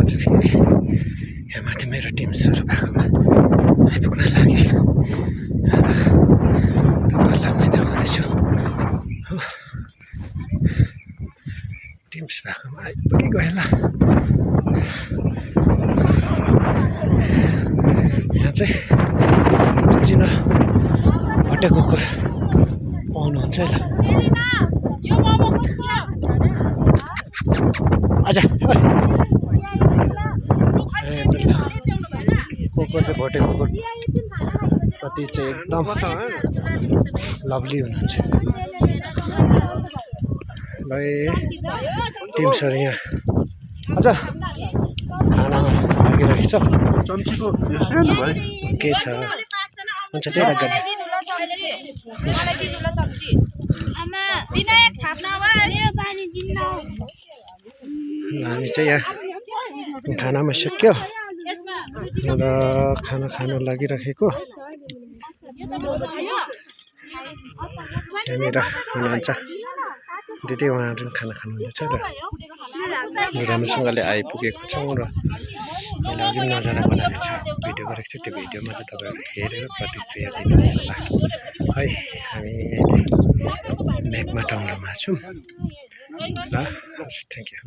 चाहिँ फेरि यहाँ माथि मेरो टिम्सहरू भएकोमा आइपुग्न लागेँ र तपाईँहरूलाई मैले देखाउँदैछु हो टिम्स भएकोमा आइपुगेको होला। यहाँ चाहिँ ओरिजिनल भोटे कुकुर पाउनुहुन्छ ल। आजा कुकुर चाहिँ भोटे कुकुर प्रति चाहिँ एकदम लभली हुनुहुन्छ। ल टिम्सहरू यहाँ अझ खानामा लागिरहेको छ। चम्चीको के छ हुन्छ त्यही राख गाडी। हामी चाहिँ यहाँ खानामा सक्यो र खाना खानु लागिराखेको यहाँनिर हुनुहुन्छ दिदी उहाँहरू खाना खानुहुँदैछ र राम्रोसँगले आइपुगेको छौँ र मैले अघि नजारा बनाएको छु भिडियो गरेको छु। त्यो भिडियोमा चाहिँ तपाईँहरू हेरेर प्रतिक्रिया दिनुहोस् होला है। हामी अहिले मेघमा टाउनमा छौँ ल। हस् थ्याङ्क यू।